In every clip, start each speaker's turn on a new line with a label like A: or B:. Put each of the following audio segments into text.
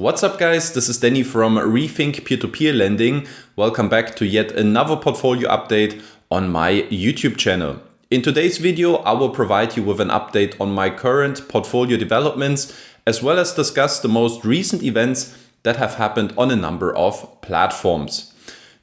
A: What's up guys, this is Danny from Rethink Peer-to-Peer Lending. Welcome back to yet another portfolio update on my YouTube channel. In today's video, I will provide you with an update on my current portfolio developments, as well as discuss the most recent events that have happened on a number of platforms.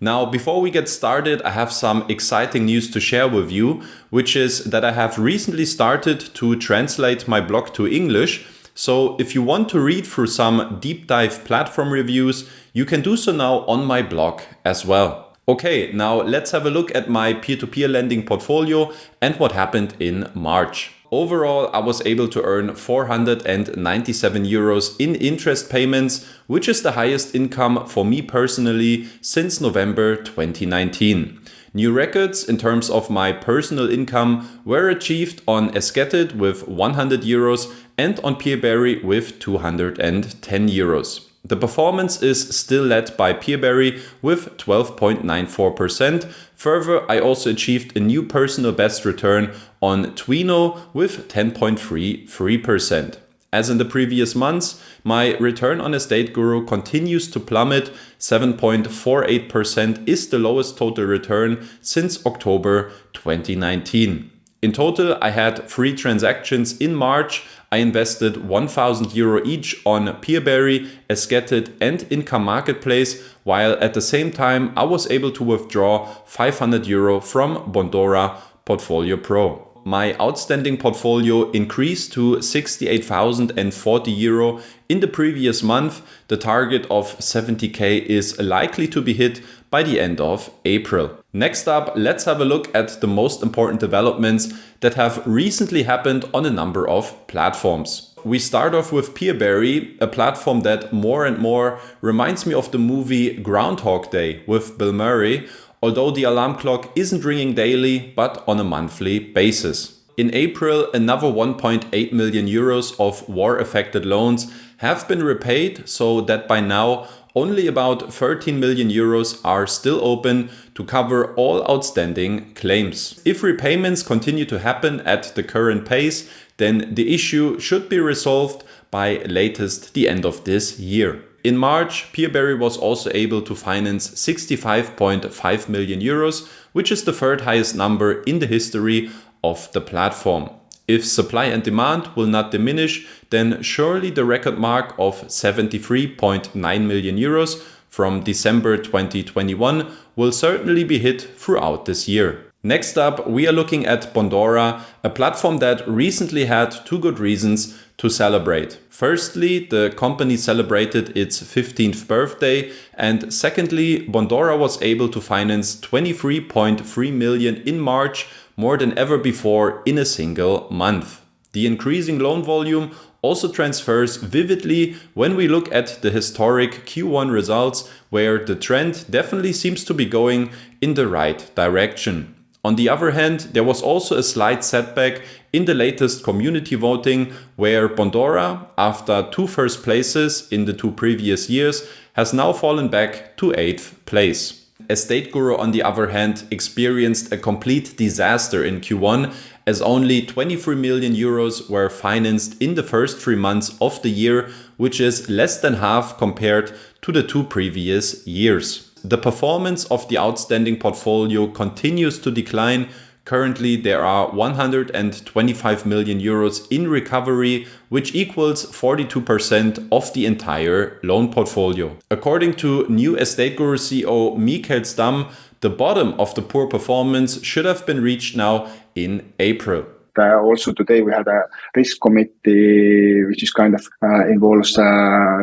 A: Now, before we get started, I have some exciting news to share with you, which is that I have recently started to translate my blog to English. So if you want to read through some deep dive platform reviews, you can do so now on my blog as well. Okay, now let's have a look at my peer-to-peer lending portfolio and what happened in March. Overall, I was able to earn 497 euros in interest payments, which is the highest income for me personally since November 2019. New records in terms of my personal income were achieved on Esketit with 100 euros and on PeerBerry with 210 euros. The performance is still led by PeerBerry with 12.94%. Further, I also achieved a new personal best return on Twino with 10.33%. As in the previous months, my return on Estateguru continues to plummet. 7.48% is the lowest total return since October 2019. In total, I had 3 transactions in March. I invested 1,000 euro each on PeerBerry, Esketit and Income Markeplace, while at the same time I was able to withdraw 500 euro from Bondora Portfolio Pro. My outstanding portfolio increased to 68,040 euro in the previous month. The target of 70k is likely to be hit by the end of April. Next up, let's have a look at the most important developments that have recently happened on a number of platforms. We start off with PeerBerry, a platform that more and more reminds me of the movie Groundhog Day with Bill Murray, although the alarm clock isn't ringing daily, but on a monthly basis. In April, another 1.8 million euros of war-affected loans have been repaid, so that by now only about 13 million euros are still open to cover all outstanding claims. If repayments continue to happen at the current pace, then the issue should be resolved by latest the end of this year. In March, PeerBerry was also able to finance 65.5 million euros, which is the third highest number in the history of the platform. If supply and demand will not diminish, then surely the record mark of 73.9 million euros from December 2021 will certainly be hit throughout this year. Next up, we are looking at Bondora, a platform that recently had 2 good reasons to celebrate. Firstly, the company celebrated its 15th birthday, and secondly, Bondora was able to finance 23.3 million in March, more than ever before in a single month. The increasing loan volume also transfers vividly when we look at the historic Q1 results, where the trend definitely seems to be going in the right direction. On the other hand, there was also a slight setback in the latest community voting, where Bondora, after 2 first places in the 2 previous years, has now fallen back to 8th place. Estateguru, on the other hand, experienced a complete disaster in Q1, as only 23 million euros were financed in the first 3 months of the year, which is less than half compared to the 2 previous years. The performance of the outstanding portfolio continues to decline. Currently, there are 125 million euros in recovery, which equals 42% of the entire loan portfolio. According to new Estateguru CEO Michael Stam, the bottom of the poor performance should have been reached now in April.
B: Also today we had a risk committee, which is kind of involves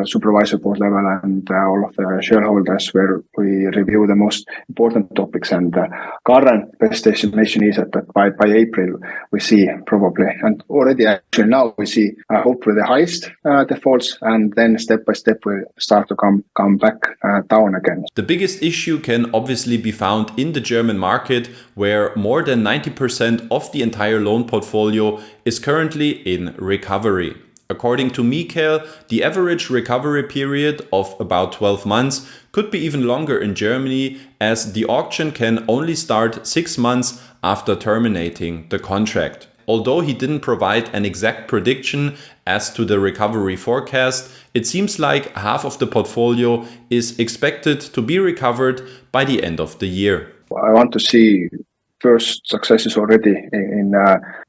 B: supervisor board level and all of the shareholders, where we review the most important topics. And current best estimation is that by April we see probably, and already actually now we see hopefully the highest defaults, and then step by step will start to come back down again.
A: The biggest issue can obviously be found in the German market, where more than 90% of the entire loan portfolio is currently in recovery. According to Michael, the average recovery period of about 12 months could be even longer in Germany, as the auction can only start 6 months after terminating the contract. although he didn't provide an exact prediction as to the recovery forecast, it seems like half of the portfolio is expected to be recovered by the end of the year.
B: I want to see first successes already in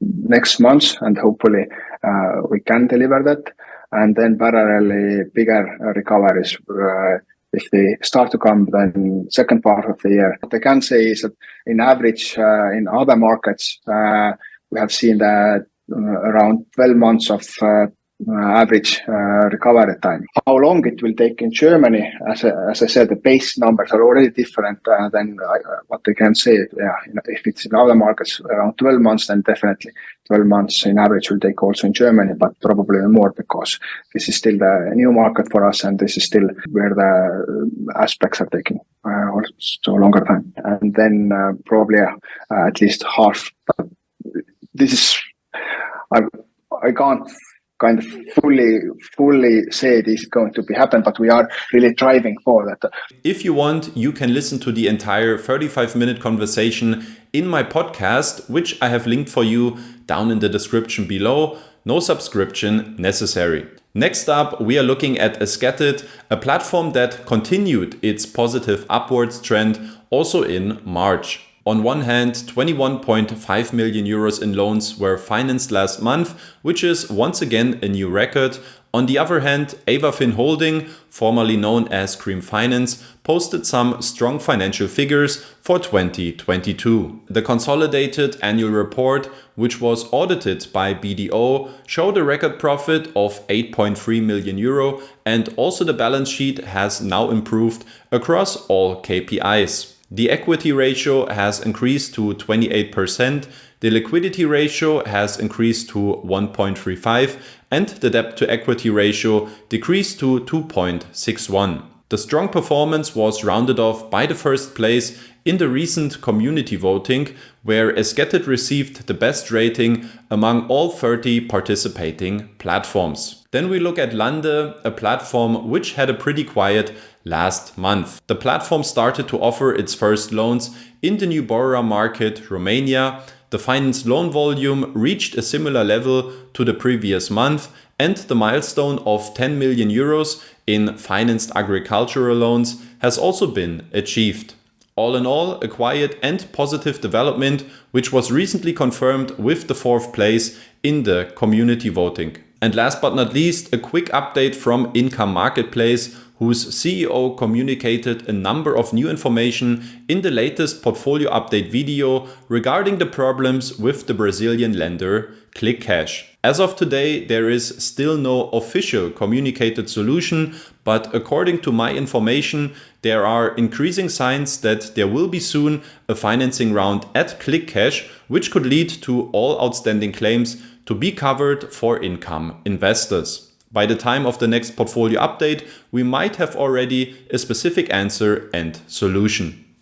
B: next month, and hopefully we can deliver that. And then parallelly bigger recoveries if they start to come then second part of the year. What I can say is that in average in other markets we have seen that around 12 months of average recovery time. How long it will take in Germany, as I said, the base numbers are already different than what I can say. Yeah, if it's in other markets around 12 months, then definitely 12 months in average will take also in Germany, but probably more because this is still the new market for us, and this is still where the aspects are taking also longer time. And then probably at least half. But this is I can't kind of fully say this is going to be happen, but we are really driving for that.
A: If you want, you can listen to the entire 35-minute conversation in my podcast, which I have linked for you down in the description below. No subscription necessary. Next up, we are looking at Esketit, a platform that continued its positive upwards trend also in March. On one hand, 21.5 million euros in loans were financed last month, which is once again a new record. On the other hand, Avafin Holding, formerly known as Cream Finance, posted some strong financial figures for 2022. The consolidated annual report, which was audited by BDO, showed a record profit of 8.3 million euro, and also the balance sheet has now improved across all KPIs. The equity ratio has increased to 28%, the liquidity ratio has increased to 1.35, and the debt to equity ratio decreased to 2.61. The strong performance was rounded off by the first place in the recent community voting, where Esketit received the best rating among all 30 participating platforms. Then we look at LANDE, a platform which had a pretty quiet last month. The platform started to offer its first loans in the new borrower market, Romania. The financed loan volume reached a similar level to the previous month, and the milestone of 10 million euros in financed agricultural loans has also been achieved. All in all, a quiet and positive development, which was recently confirmed with the fourth place in the community voting. And last but not least, a quick update from Income Markeplace, whose CEO communicated a number of new information in the latest portfolio update video regarding the problems with the Brazilian lender ClickCash. As of today, there is still no official communicated solution, but according to my information, there are increasing signs that there will be soon a financing round at ClickCash, which could lead to all outstanding claims to be covered for income investors. By the time of the next portfolio update, we might have already a specific answer and solution.